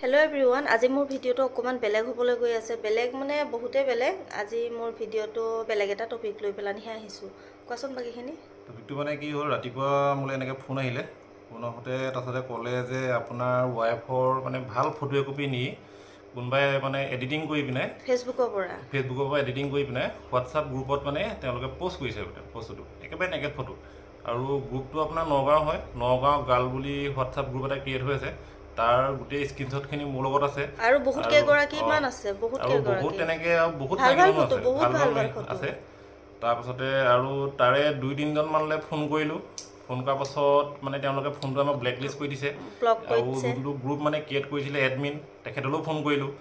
Hello everyone, আজি মোৰ ভিডিওটো অকমান বেলেগ হ'বলৈ গৈ আছে বেলেগ মানে বহুতে বেলেগ আজি মোৰ ভিডিওটো বেলেগ এটা টপিক লৈ পেলানিহে আহিছো কোৱাচোন বাকিখিনি টপিকটো মানে কি হ'ল ৰাতিপুৱা মোলে এনেকৈ ফোন আহিলে ফোন আহোঁতে তাৰপিছতে ক'লে যে আপোনাৰ ৱাইফৰ মানে ভাল ফটো একপি নি কোনোবাই মানে এডিটিং কৰি পিনে ফেচবুকৰ পৰা এডিটিং কৰি পিনে হোৱাটছআপ গ্ৰুপত মানে তেওঁলোকে পোষ্ট কৰিছে বস্তুটো একেবাৰে নেকেট ফটো আৰু গ্ৰুপটো আপোনাৰ নগাঁও হয় নগাঁও গাৰ্ল বুলি হোৱাটছআপ গ্ৰুপ এটা ক্ৰিয়েট হৈ আছে তাৰ গোটেই স্ক্ৰীনশ্বটখিনি মোৰ লগত আছে আৰু বহুত কেইগৰাকী মান আছে বহুত তেনেকৈ বহুত আছে তাৰপিছতে আৰু তাৰে 2-3জন মানলৈ ফোন কৰিলোঁ ফোন কৰাৰ পাছত মানে তেওঁলোকে ফোনটো আমাক ব্লেকলিষ্ট কৰি দিছে আৰু যোনটো গ্ৰুপ মানে ক্ৰিয়েট কৰিছিলে এডমিন তেখেতলৈও ফোন কৰিলোঁ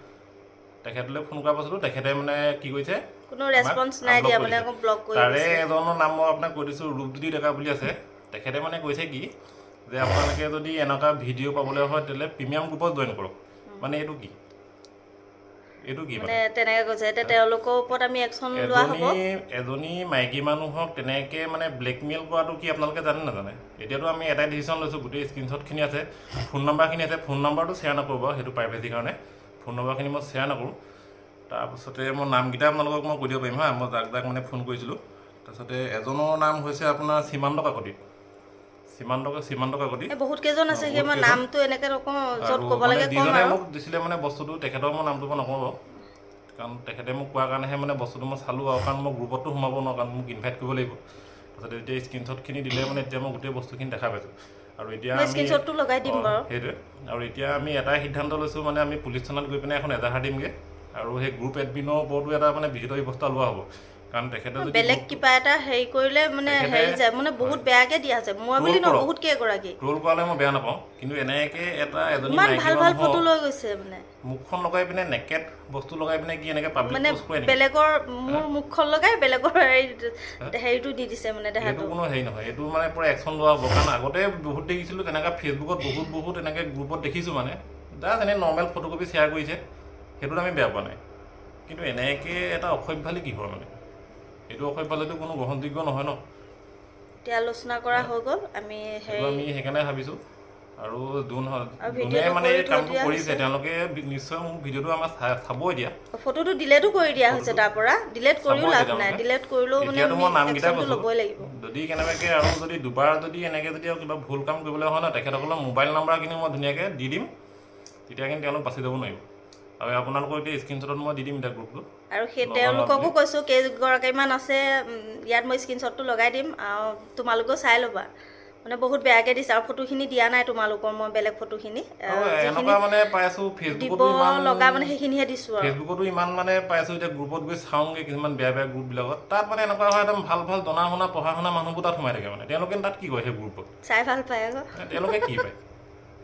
তেখেতলৈ ফোন কৰাৰ পাছতো তেখেতে মানে কি কৰিছে কোনো ৰেছপন্স নাই দিয়া মানে আকৌ ব্লক কৰি তাৰে এজনৰ নাম মই আপোনাক কৈ দিছোঁ ৰূপজ্যোতি ডেকা বুলি আছে তেখেতে মানে কৈছে কি যে আপোনালোকে যদি এনেকুৱা ভিডিঅ' পাবলৈ হয় তেতিয়াহ'লে প্ৰিমিয়াম গ্ৰুপত জইন কৰক মানে এইটো কি মানে তেনেকৈ কৈছে এতিয়া তেওঁলোকৰ ওপৰত আমি একশ্যন লোৱা হ'ব এজনী মাইকী মানুহক তেনেকৈ মানে ব্লেকমেইল কৰাটো কি আপোনালোকে জানে নাজানে এতিয়াতো আমি এটাই ডিচিশ্যন লৈছোঁ গোটেই স্ক্ৰীনশ্বটখিনি আছে ফোন নাম্বাৰখিনি আছে ফোন নাম্বাৰটো শ্বেয়াৰ নকৰোঁ বাৰু সেইটো প্ৰাইভেচিৰ কাৰণে ফোন নাম্বাৰখিনি মই শ্বেয়াৰ নকৰোঁ তাৰপিছতে মই নামকেইটা আপোনালোকক মই কৈ দিব পাৰিম হা মই যাক মানে ফোন কৰিছিলোঁ তাৰপিছতে এজনৰ নাম হৈছে আপোনাৰ সীমান্ত কাকতি বহুত কেইজন আছে সেই মই নামটো এনেকৈ নকওঁ য'ত ক'ব লাগে ক'ম যিজনে মোক দিছিলে মানে বস্তুটো তেখেতৰ মই নামটো মই নকওঁ বাৰু কাৰণ তেখেতে মোক কোৱাৰ কাৰণেহে মানে বস্তুটো মই চালোঁ আৰু কাৰণ মই গ্ৰুপতো সোমাব নোৱাৰোঁ কাৰণ মোক ইনভাইট কৰিব লাগিব তাৰপিছতে এতিয়া স্ক্ৰীনশ্বটখিনি দিলে মানে এতিয়া মই গোটেই বস্তুখিনি দেখা পাইছোঁ আৰু এতিয়া স্ক্ৰীনশ্বটটো লগাই দিম বাৰু সেইটোৱে আৰু এতিয়া আমি এটাই সিদ্ধান্ত লৈছোঁ মানে আমি পুলিচ থানাত গৈ পিনে এখন এজাহাৰ দিমগৈ আৰু সেই গ্ৰুপ এডমিনৰ ওপৰতো এটা মানে বিহিত ব্যৱস্থা লোৱা হ'ব কাৰণ তেখেতে যদি বেলেগ কিবা এটা হেৰি কৰিলে মানে হেৰি যায় মানে বহুত বেয়াকৈ দিয়া আছে মই বুলি ন বহুত কেইগৰাকী ট্ৰল কৰালে মই বেয়া নাপাওঁ কিন্তু এনেকৈ এজনী ইমান ভাল ফটো লৈ গৈছে মানে মুখখন লগাই পিনে নেকেট বস্তু লগাই পিনে কি এনেকৈ পাব্লিক পোষ্ট কৰে বেলেগৰ মোৰ মুখখন লগাই বেলেগৰ হেৰিটো দি দিছে মানে দেখাটো কোনো হেৰি নহয় এইটো মানে পুৰা একশ্যন লোৱা হ'ব কাৰণ আগতে বহুত দেখিছিলোঁ তেনেকৈ ফেচবুকত বহুত এনেকৈ গ্ৰুপত দেখিছোঁ মানে জাষ্ট এনে নৰ্মেল ফটোকপি শ্বেয়াৰ কৰিছে সেইটোত আমি বেয়া পোৱা নাই কিন্তু এনেকৈ এটা অসভ্যালি কি হয় মানে এইটো অসভ্যালিটো কোনো গ্ৰহণযোগ্য নহয় ন এতিয়া আলোচনা কৰা হৈ গ'ল আমি সেইকাৰণে ভাবিছোঁ আৰু যোনে মানে এই কামটো কৰিছে তেওঁলোকে নিশ্চয় মোক ভিডিঅ'টো আমাৰ চাব এতিয়া ফটোটো ডিলেটো কৰি দিয়া হৈছে তাৰ পৰা ডিলেট কৰিও লাভ নাই ডিলেট কৰিলেও মানে মই নামকেইটা ল'বই লাগিব যদি কেনেবাকৈ আৰু যদি দুবাৰ যদি এনেকৈ যদি কিবা ভুল কাম কৰিবলৈ হয় ন তেখেতসকলৰ মোবাইল নাম্বাৰখিনি মই ধুনীয়াকৈ দি দিম তেতিয়া কিন্তু তেওঁলোক বাচি যাব নোৱাৰিব আৰু আপোনালোকৰ এতিয়া স্ক্ৰীনশ্বটত মই দি দিম এতিয়া গ্ৰুপটো আৰু সেই তেওঁলোককো কৈছোঁ কেইগৰাকীমান আছে ইয়াত মই স্ক্ৰীনশ্বটটো লগাই দিম আৰু তোমালোকেও চাই ল'বা মানে বহুত বেয়াকৈ দিছে আৰু ফটোখিনি দিয়া নাই তোমালোকৰ মই বেলেগ ফটোখিনি মানে পাইছোঁ ফেচবুকতো লগা মানে সেইখিনিহে দিছোঁ আৰু ফেচবুকতো ইমান মানে পাইছোঁ এতিয়া গ্ৰুপত গৈ চাওঁগৈ কিছুমান বেয়া গ্ৰুপবিলাকত তাত মানে এনেকুৱা হয় একদম ভাল জনা শুনা পঢ়া শুনা মানুহবোৰ তাত সোমাই থাকে মানে তেওঁলোকে তাত কি কৰে সেই গ্ৰুপত চাই ভাল পায় আকৌ তেওঁলোকে কি পায়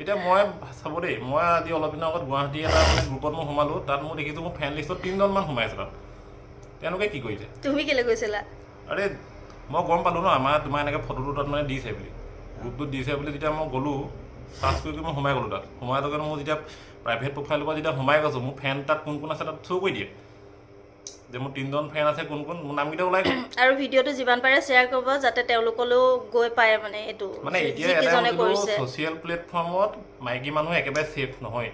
এতিয়া মই চাব দেই মই আজি অলপ দিনৰ আগত গুৱাহাটী এটা মানে গ্ৰুপত মই সোমালোঁ তাত মই দেখিছোঁ মোৰ ফ্ৰেণ্ড লিষ্টত 3জনমান সোমাই আছে তাত তেওঁলোকে কি কৰিছে তুমি কেলৈ গৈছিলা আৰে মই গম পালোঁ ন তোমাৰ এনেকৈ ফটোটো তাত মানে দিছে বুলি গ্ৰুপটোত দিছে বুলি যেতিয়া মই গ'লোঁ চাৰ্চ কৰি মই সোমাই গ'লোঁ তাত সোমাই লগে মোৰ যেতিয়া প্ৰাইভেট প্ৰফাইলৰ পৰা যেতিয়া সোমাই গৈছোঁ মোৰ ফ্ৰেণ্ড তাত কোন আছে তাত শ্ব' কৰি দিয়ে যে মোৰ 3জন ফ্ৰেণ্ড আছে কোন মোৰ নামকেইটা ওলাই গ'ল আৰু ভিডিঅ'টো যিমান পাৰে শ্বেয়াৰ কৰিব যাতে তেওঁলোকলৈও গৈ পায় মানে এইটো মানে এতিয়া ছ'চিয়েল প্লেটফৰ্মত মাইকী মানুহ একেবাৰে ছেফ নহয়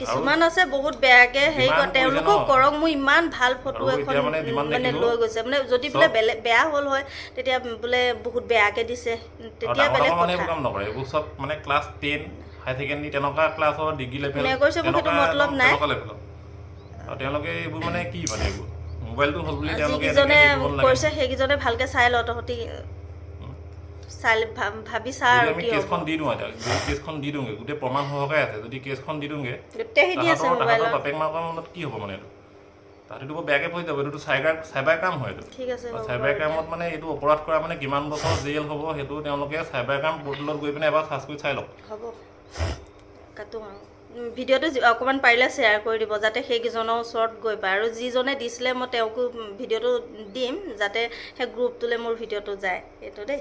কিছুমান আছে বহুত বেয়াকৈ হেৰি কৰে তেওঁলোকক কৰক মোৰ ইমান ভাল ফটো এখন মানে লৈ গৈছে মানে যদি বোলে বেয়া হ'ল হয় তেতিয়া বোলে বহুত বেয়াকৈ দিছে তেতিয়া বেলেগ কাম নকৰে এইবোৰ চব মানে ক্লাছ 10 হাই ছেকেণ্ডেৰী তেনেকুৱা ক্লাছৰ ডিগ্ৰী লেভেল সেইটো মতলব নাই আৰু তেওঁলোকে এইবোৰ মানে কি মানে এইবোৰ মোবাইলটো হ'ল বুলি যিকেইজনে কৰিছে সেইকেইজনে ভালকৈ চাই ল তহঁতি ভাবি চা আৰু আমি কেছখন দি দিওঁ কেছখন দি দিওঁগৈ গোটেই প্ৰমাণ সহকাৰে আছে যদি কেছখন দি দিওঁগৈ তাহাঁতৰ বাপেক মাকৰ মনত কি হ'ব মানে এইটো তাহাঁতিটো বৰ বেয়াকৈ পৰি যাব এইটোতো চাইবাৰ ক্ৰাইম হয় এইটো চাইবাৰ ক্ৰাইমত মানে এইটো অপৰাধ কৰা মানে কিমান বছৰ জেল হ'ব সেইটো তেওঁলোকে চাইবাৰ ক্ৰাইম পৰ্টেলত গৈ পিনে এবাৰ চাৰ্চ কৰি চাই লওক হ'ব কাটো আৰু ভিডিঅ'টো অকণমান পাৰিলে শ্বেয়াৰ কৰি দিব যাতে সেইকেইজনৰ ওচৰত গৈ পায় আৰু যিজনে দিছিলে মই তেওঁকো ভিডিঅ'টো দিম যাতে সেই গ্ৰুপটোলৈ মোৰ ভিডিঅ'টো যায় এইটো দেই